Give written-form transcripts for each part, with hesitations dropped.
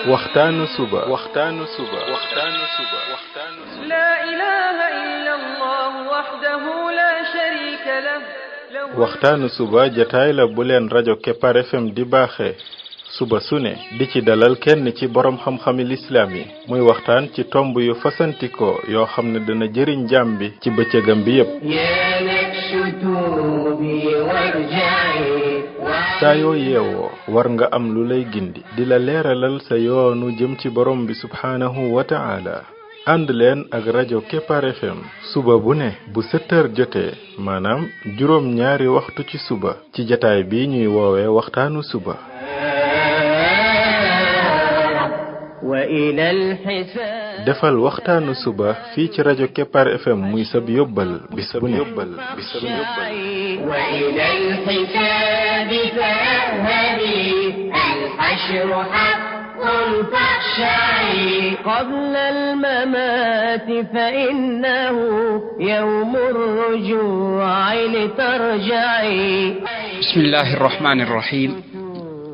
waxtaanu suba لا إله إلا الله وحده لا شريك له waxtaanu suba jataay la bu leen rajo Kepar FM di baaxee suba su ne di ci dalal kenn ci borom xam-xami lislaam yi muy waxtaan ci tomb yu fasantikoo yoo xam ne dana jëriñ jaam bi ci bëccëgam bi yépp saa yoo yeewoo war nga am lu lay gindi di la leeralal sa yoonu jëm ci borom bi subhaanahu wa ta'ala ànd leen ak rajo Kepar FM suba bu ne bu 7h jotee maanaam juróom ñaari waxtu ci suba ci jataay bi ñuy woowee waxtaanu suba defal waxtaanu suba fii ci rajo Kepar FM muy sab yóbbal bis bu ne قبل الممات فإنه يوم الرجوع لترجعي بسم الله الرحمن الرحيم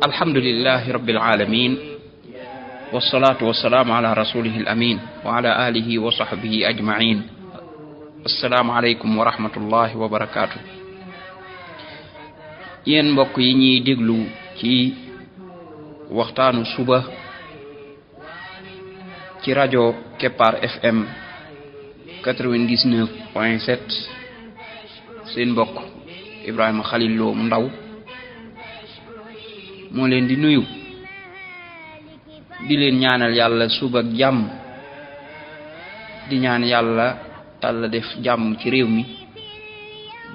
الحمد لله رب العالمين والصلاة والسلام على رسوله الأمين وعلى آله وصحبه أجمعين السلام عليكم ورحمة الله وبركاته yéen mbokk yi ñuy déglu ci waxtaanu suba ci rajo Kepar FM 99.7 seen mbokk Ibrahima Khalil Lo mu ndaw moo leen di nuyu di leen ñaanal yàlla suba ak jàmm di ñaan yàlla Yàlla def jàmm ci réew mi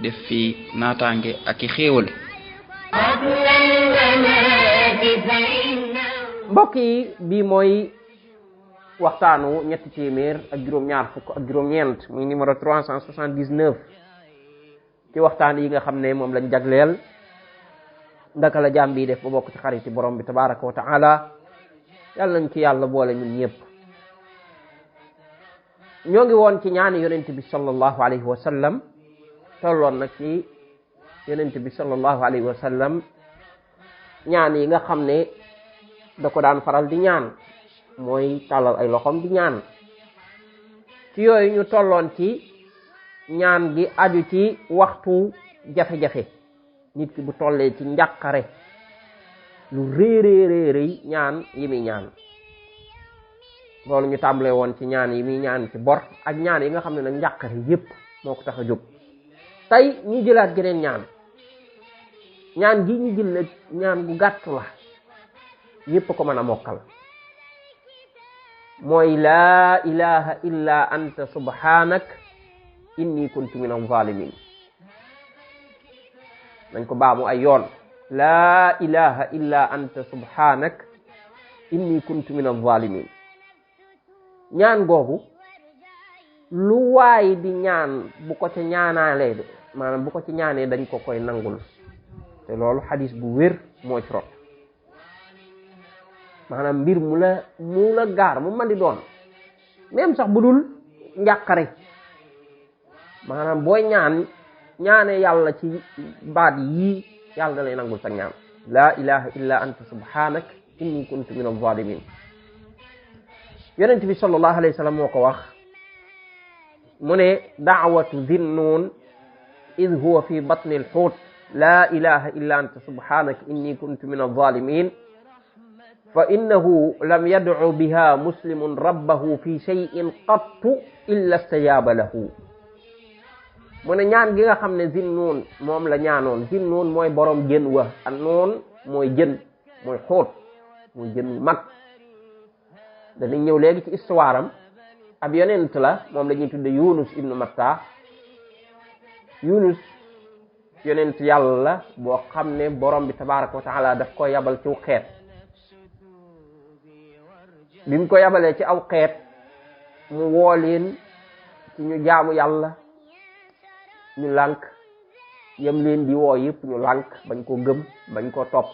def fi naataange ak i xéewal mbokk yi bii mooy waxtaanu ñetti téeméer ak juróom-ñaar fukk ak juróom-ñeent muy numéro 379 ci waxtaan yi nga xam ne moom lañ jagleel ndaka la jaam bi def ba bokk ci xariti borom bi tabaraka wa taala yàlla nañ ci yàlla boole ñun ñëpp ñoo ngi woon ci ñaani yonent bi sallallahu alayhi wa sallam tolloon nag ci yonent bi sallallahu alayhi wa sallam ñaan yi nga xam ne da ko daan faral di ñaan mooy tàllal ay loxom di ñaan ci yooyu ñu tolloon ci ñaan gi aju ci waxtu jafe-jafe nit ki bu tollee ci njàqare lu réeréeréeréy ñaan yi muy ñaan loolu ñu tàmbalee woon ci ñaan yi muy ñaan ci bor ak ñaan yi nga xam ne nag njàqare yépp moo ko tax a jóg tey ñu jëlaat geneen ñaan gi ñu jël nag ñaan gu gàtt la ñépp ko mën a mokkal mooy laa ilaha illa anta subhanak inni kuntu min az-zalimin nañ ko baamu ay yoon laa ilaha illa anta subhanak inni kuntu min az-zalimin ñaan googu lu waay di ñaan bu ko ca ñaanaalee de maanaam bu ko ci ñaanee dañ ko koy nangul te loolu xadis bu wér moo ci rot maanaam mbir mu la gaar mu man di doon même sax bu dul njàqare maanaam booy ñaane yàlla ci baat yii yàlla da lay nangul sa ñaan laa ilaha illa anta subhanak inni kuntu min az-zalimin yonent bi sallallahu alayhi wa sallam moo ko wax mu ne da'watu Zinnuun id huwa fi batni al-huut laa ilaha illa anta subhanak inni kuntu min az-zalimin fa innahu lam yad'u biha muslimun rabbahu fi shay'in qattu illa istajaaba lahu mu ne ñaan gi nga xam ne Zinnuun moom la ñaanoon Zinnuun mooy borom jën wa ak noon mooy jën mooy xóot mooy jën mag danañ ñëw léegi ci histoire am ab yonent la moom la ñuy tudde Yunus ibnu Matta Yunus yonent yàlla la boo xam ne borom bi tabaraka wa taala daf ko yabal ci xeet bi mu ko yabalee ci aw xeet mu woo leen ci ñu jaamu yàlla ñu lànk yam leen di woo yëpp ñu lànk bañ ko gëm bañ ko topp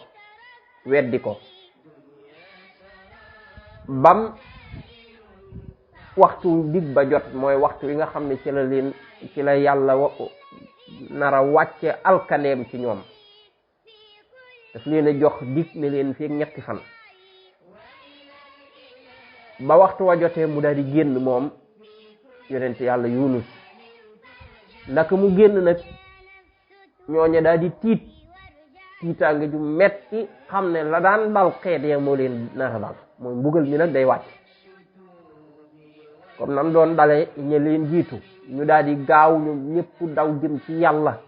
weddi ko bam waxtu dig ba jot mooy waxtu wi nga xam ne ci la yàlla nara wàcce alkaneem ci ñoom daf leen a jox dig ne leen fi ñetti fan ba waxtu wa jotee mu daal di génn moom yonent yàlla Yunus naka mu génn nag ñooñe daal di tiitaange ju metti xam ne la daan dal xeet ya moo leen nara dal mooy mbugal mi nag day wàcc comme nam doon dale ña leen jiitu ñu daal di gaaw ñoom ñëpp daw jëm ci yàlla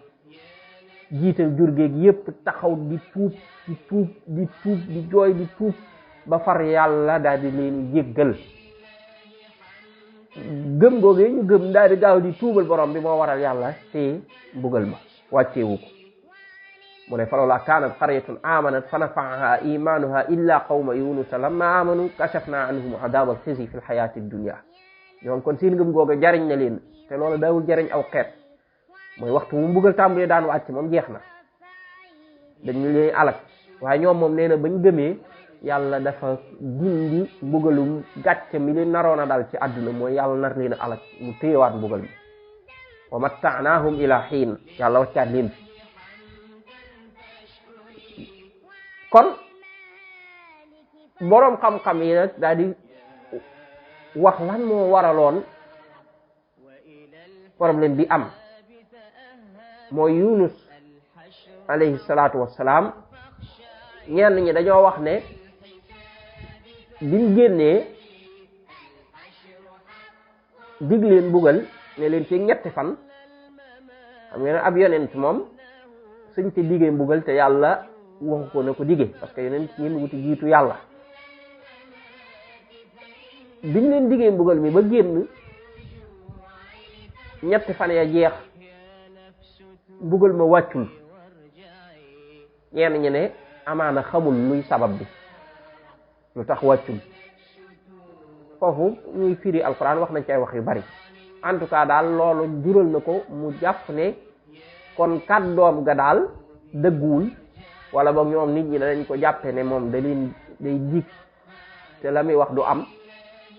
jiital jur géeg yëpp taxaw di tuub di jooy di tuub ba far yàlla daal di leen jéggal gëm googee ñu gëm daal di gaaw di tuubal borom bi moo waral yàlla te mbugal ma wàcceewu ko mu ne falawlaa kaanat qaryatun amanat fa nafa'aha imanuha illa qawma yunusa lamma amanu kashafna anhum adaba alxisi fi lxayati dunya ñoom kon seen ngëm googa jariñ na leen te loolu daawul jariñ aw xeet mooy waxtu mu mbugal tàmbalee daan wàcc moom jeex na dañu leen alak waaye ñoom moom nee na bañ gëmee yàlla dafa dindi mbugalum gàcce mi leen naroon a dal ci àdduna mooy yàlla nar leen a alak mu téyewaat mbugal mi wa matta'naahum ila xiin yàlla waccaat leen fi kon boroom xam-xam yi nag daal di wax lan moo waraloon problème bi am mooy Yunus alayhi salaatu wassalaam ñenn ñi dañoo wax ne bimu génnee dig leen mbugal ne leen ci ñetti fan xam ngeen ab yonent moom suñ te diggee mbugal te yàlla waxu ko ne ko diggee parce que yonent ñi mu wuti jiitu yàlla bimu leen diggee mbugal mi ba génn ñetti fan ya jeex mbugal ma wàccul ñenn ñi ne amaana xamul luy sabab bi lu tax wàccul foofu ñuy firi alquran wax nañ ci ay wax yu bari en tout cas daal loolu jural na ko mu jàpp ne kon kàddoom ga daal dëgguwul wala boog ñoom nit ñi dañ ko jàppe ne moom da leen day jig te la muy wax du am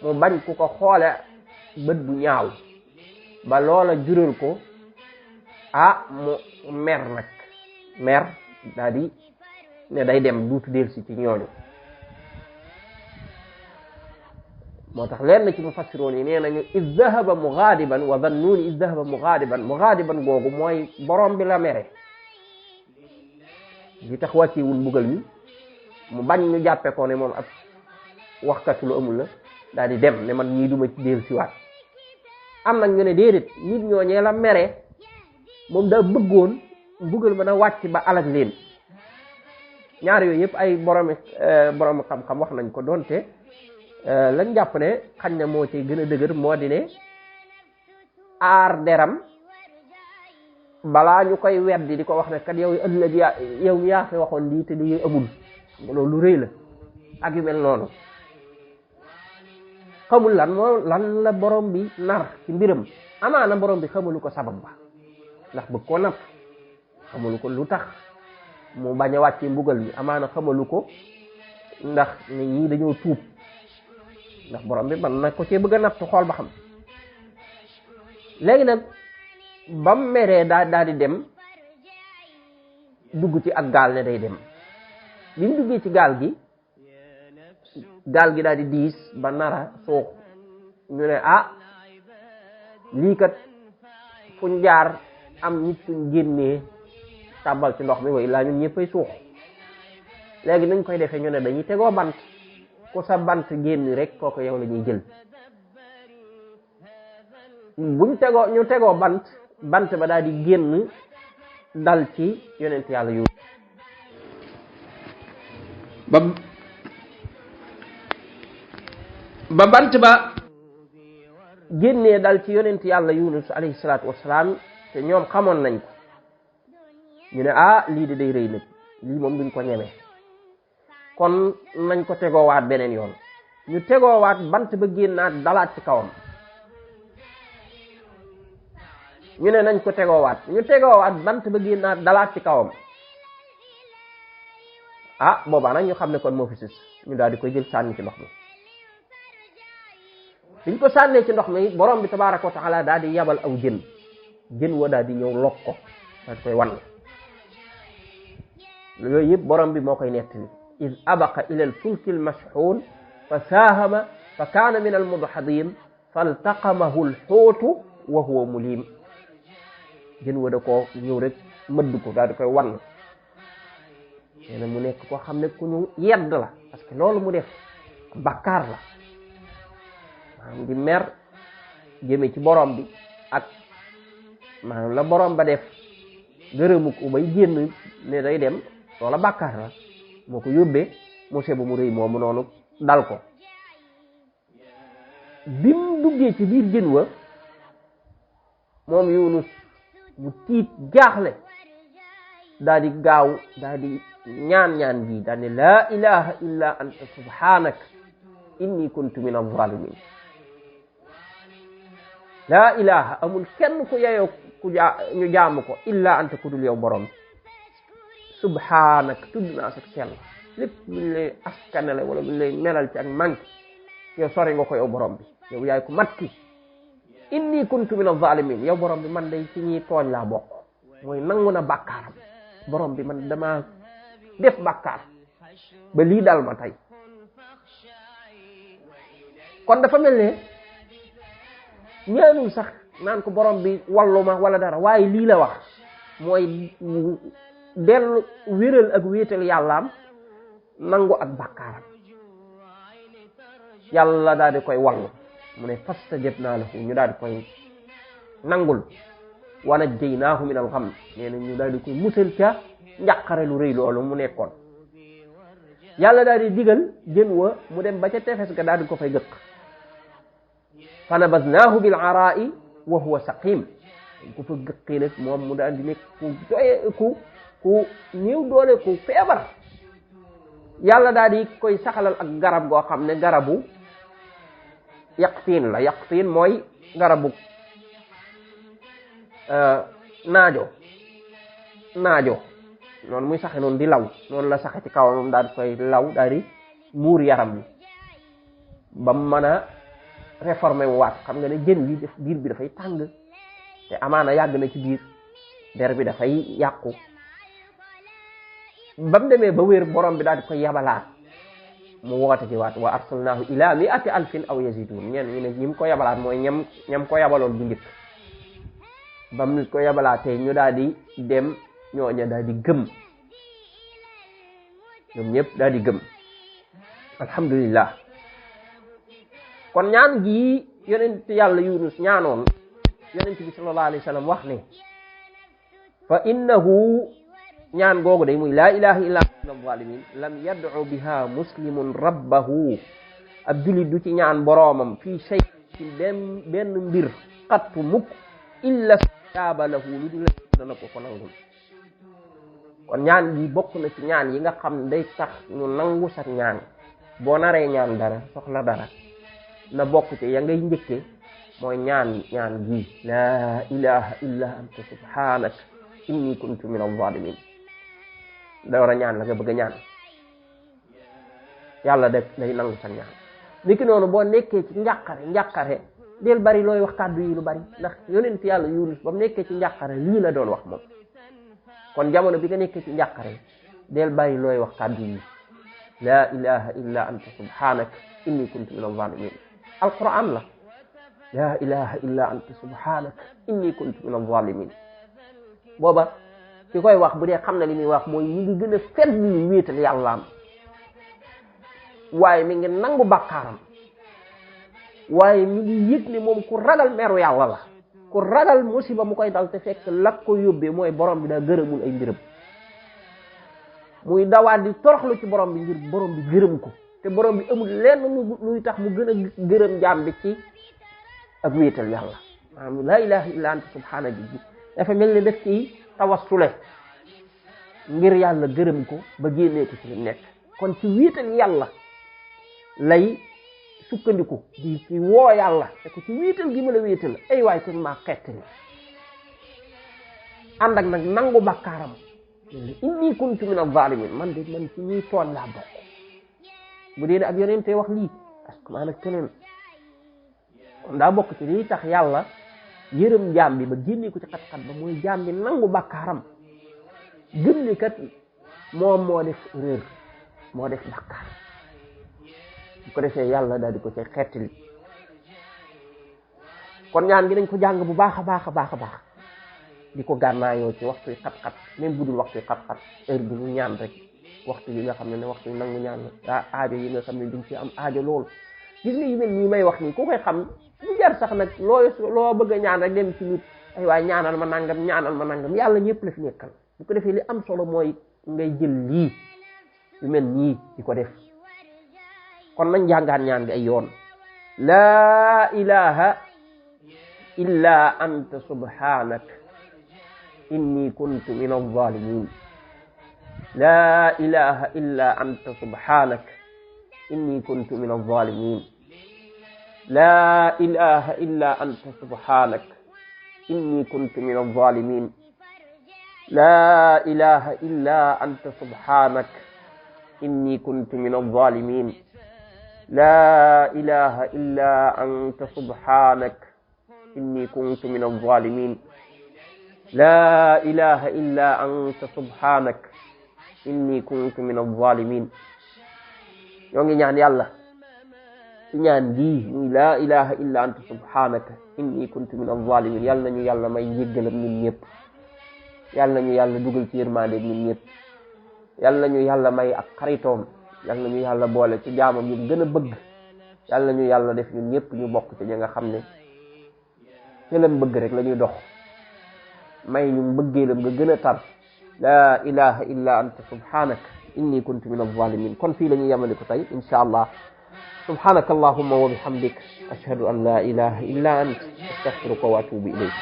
mu bañ ku ko xoole bët bu ñaaw ba loola jural ko mu mer nag mer daal di ne day dem duutu delsi ci ñooñu moo tax leen ci mufassiroon yi nee nañu iz dhahaba mughadiban wa dhannuuni iz dhahaba mughadiban googu mooy borom bi la mere di tax wàcciwul mbugal mi mu bañ ñu jàppe ko ne moom ab waxkatu lu amul la daal di dem ne man ñii duma ci delsiwaat am nag ñu ne déedéet nit ñooñee la mere moom daa bëggoon mbugal mën a wàcc ba alag leen ñaar yooyu yëpp ay borom xam-xam wax nañ ko doonte lañ jàpp ne xañ na moo ci gën a dëgër moo di ne aar deram balaa ñu koy weddi di ko wax ne kat yow ëllëg yow yaa fi waxoon lii te lii amul loolu lu rëy la ak yu mel noonu xamul lan la borom bi nar ci mbiram amaana borom bi xamulu ko sabab ba ndax bëgg koo napp xamalu ko lu tax mu bañ a wàcce mbugal mi amaana xamalu ko ndax ne ñii dañoo tuub ndax borom bi man na ko cee bëgg a natt xool ba xam léegi nag ba mu meree daal di dem dugg ci ak gaal ne day dem bi mu duggee ci gaal gi daal di diis ba nara suux ñu ne lii kat fuñ jaar am nit suñ génnee tàbbal ci ndox mi way laa ñun ñëppay suux léegi nañ koy defee ñu ne dañuy tegoo bant ku sa bant génn rek kooku yow la ñuy jël buñ ñu tegoo bant ba daal di génn dal ci yonent yàlla yu ba bant ba génnee dal ci yonent yàlla Yunus alayhi salaatu wassalaam te ñoom xamoon nañ ko ñu ne lii de day rëy nag lii moom duñ ko ñeme kon nañ ko tegoowaat beneen yoon ñu tegoowaat bant ba génnaat dalaat ci kawam ñu ne nañ ko tegoowaat ñu tegoowaat bant ba génnaat dalaat ci kawam boobaa nag ñu xam ne kon moo fi sis ñu daal di koy jël sànni ci ndox mi biñ ko sànnee ci ndox mi borom bi tabaaraka wa taala daal di yabal aw jën wa daal di ñëw lok ko daal di koy wan yooyu yëpp borom bi moo koy nettali iz abaqa ila al fulki al mashhun fa saahama fa kaana min al mudhadin faltaqamahu al xuutu wa huwa mulim jën wa da koo ñëw rek mëdd ko daal di koy wan nee na mu nekk koo xam ne ku ñu yedd la parce que loolu mu def bakkaar la maanaam di mer jëme ci borom bi ak maanaam la borom ba def gërëmu ko bay génn ne day dem loola bakkaar la moo ko yóbbee musiba mu rëy moomu noonu dal ko bi mu duggee ci biir jën wa moom Yunus mu tiit jaaxle daal di gaaw daal di ñaan bi daal ne laa ilaha illa anta subhanak inni kuntu min az-zalimin laa ilaha amul kenn ku yeyoo ñu jaamu ko illa anta ku dul yow borom subhanak tudd naa sa sell lépp luñ lay askanale wala luñ lay melal ci ak manque yow sori nga ko yow borom bi yow yaay ko mat ki inni kuntu min az-zalimin yow borom bi man day ci ñi tooñ laa bokk mooy nangu na bàkkaaram borom bi man dama def bàkkaar ba lii dal ma tey kon dafa mel ne ñaanul sax naan ko borom bi wallu ma wala dara waaye lii la wax mooy dellu wéral ak wéetal yàllaam nangu ak bàkkaaram yàlla daal di koy wallu mu ne fastajabnaa lahu ñu daal di koy nangul wa najjaynaahu min al-gham nee na ñu daal di koy musal ca njàqare lu rëy loolu mu nekkoon yàlla daal di digal jën wa mu dem ba ca tefes ga daal di ko fay gëq fa nabaznaahu bil araa'i wa huwa saqim ku fa gëqee nag moom mu daal di nekk ku néew doole ku feebar yàlla daal di koy saxalal ak garab goo xam ne garabu yaqtiin la yaqtiin mooy garabu naajo noonu muy saxe noonu di law noonu la saxe ci kawam moom daal di koy law daal di muur yaram bi ba mu mën a réformer waat xam nga ne jën wi def biir bi dafay tàng te amaana yàgg na ci biir der bi dafay yàqu ba mu demee ba wér borom bi daal di koy yabalaat mu woote ci waat wa arsalnaahu ila mi'ati alfin aw yazidun ñeen ñu ne ñi mu ko yabalaat mooy ñam ko yabaloon bu njëkk ba mu ko yabalaatee ñu daal di dem ñooña daal di gëm ñoom ñëpp daal di gëm alhamdulillah kon ñaan gi yonent yàlla Yunus ñaanoon yonent bi sallallahu alayhi wa sallam wax ne fa innahu ñaan googu day muy laa ilaha illa anta zalimin lam yad'u biha muslimun rabbahu ab julit du ci ñaan boroomam fii shay ci benn mbir xattu mukk illa staaba lahu lu dul dana ko nangul kon ñaan gi bokk na ci ñaan yi nga xam ne day tax ñu nangu sax ñaan boo naree ñaan dara soxla dara na bokk ci ya ngay njëkke mooy ñaan gi laa ilaha illa anta subhanak inni kuntu min az-zalimin da war a ñaan la nga bëgg a ñaan yàlla def day nangu sa ñaan niki noonu boo nekkee ci njàqare del bari looy wax kàddu yi lu bari ndax yonent yàlla Yunus ba mu nekkee ci njàqare lii la doon wax moom kon jamono bi nga nekkee ci njàqare del bari looy wax kàddu yi laa ilaha illa anta subhanak inni kuntu min az-zalimin alquran la laa ilaha illa anta subhanak inni kuntu min az-zalimin booba ki koy wax bu dee xam na li muy wax mooy mi ngi gën a fedd li wéetal yàllaam waaye mi ngi nangu bàkkaaram waaye mi ngi yëg ne moom ku ragal meru yàlla la ku ragal musiba mu koy dal te fekk la ko yóbbee mooy borom bi daa gërëmul ay mbiram muy dawaat di toroxlu ci borom bi ngir borom bi gërëm ko te borom bi amul lenn luy tax mu gën a gërëm jaam bi ci ak wéetal yàlla maanaam laa ilaha illa anta subhaana ji dafa mel ni def ci tawassule ngir yàlla gërëm ko ba génnee ko ci li nekk kon ci wéetal yàlla lay sukkandiku di ci woo yàlla te ko ci wéetal gi ma la wéetal ay waay kon maa xettali ànd ak nag nangu bakkaaram inni kuntu min az-zalimin man ci ñuy tooñ laa bokk bu dee ak yonente wax lii parce que maa nag keneen kon daa bokk ci lii tax yàlla yërëm jaam bi ba génnee ko ci xat-xat ba mooy jaam bi nangu bakkaaram gëm ni kat moom moo def erreur moo def bakkaar bu ko defee yàlla daal di ko ci xettali kon ñaan gi dañ ko jàng bu baax a baax a baax a baax di ko gànnaayoo ci waxtu xat-xat même bu dul waxtu xat-xat heure bi ñu ñaan rek waxtu yi nga xam ne waxtu nangu ñaan la aajo yi nga xam ne duñ ci am aajo lool gis nga yu mel nii may wax nii ku koy xam du jar sax nag loo bëgg a ñaan rek dem ci nit ay waay ñaanal ma nangam yàlla ñëpp la fi nekkal bu ko defee li am solo mooy ngay jël lii yu mel nii di ko def kon nañ jàngaan ñaan gi ay yoon laa ilaha illa anta subhanak inni kuntu min az-zalimin laa ilaha illa anta subhanak inni kuntu min az-zalimin laa ilaha illa anta subhanak inni kuntu min az-zalimin laa ilaha illa anta subhanak inni kuntu min az-zalimin laa ilaha illa anta subhanak inni kuntu min az-zalimin laa ilaha illa anta subhanak inni kuntu min az-zalimin ñoo ngi ñaan yàlla ci ñaan gi muy laa ilaha illa anta subhanaka inni kuntu min az-zalimin yàlla nañu yàlla may njéggalam ñun ñëpp yàlla nañu yàlla dugal ci yërmande ñun ñëpp yàlla nañu yàlla may ak xaritoom yàlla nañu yàlla boole ci jaamam yu gën a bëgg yàlla nañu yàlla def ñun ñëpp ñu bokk ci ñi nga xam ne ci lam bëgg rek la ñuy dox may ñu bëggeelam nga gën a tar laa ilaha illa anta subhanaka inni kuntu min az-zalimin kon fii la ñuy yemale ko tey insha allah subhanaka allahumma wa bihamdik ashhadu an la ilaha illa anta astaghfiruka wa atubu ilayk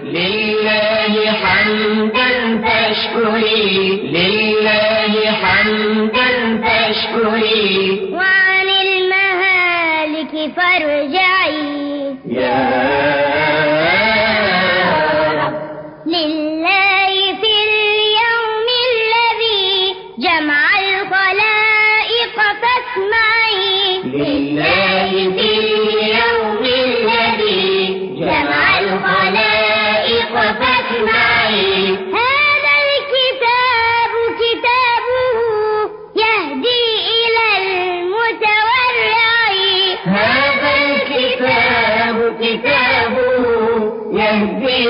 لله حمدا فاشكري لله حمدا فاشكري وعن المهالك فارجعي يا رب لله في اليوم الذي جمع الخلائق فاسمعي لله في اليوم الذي جمع الخلائق فاسمعي هذا الكتاب كتابه يهدي إلى المتورع هذا الكتاب كتابه يهدي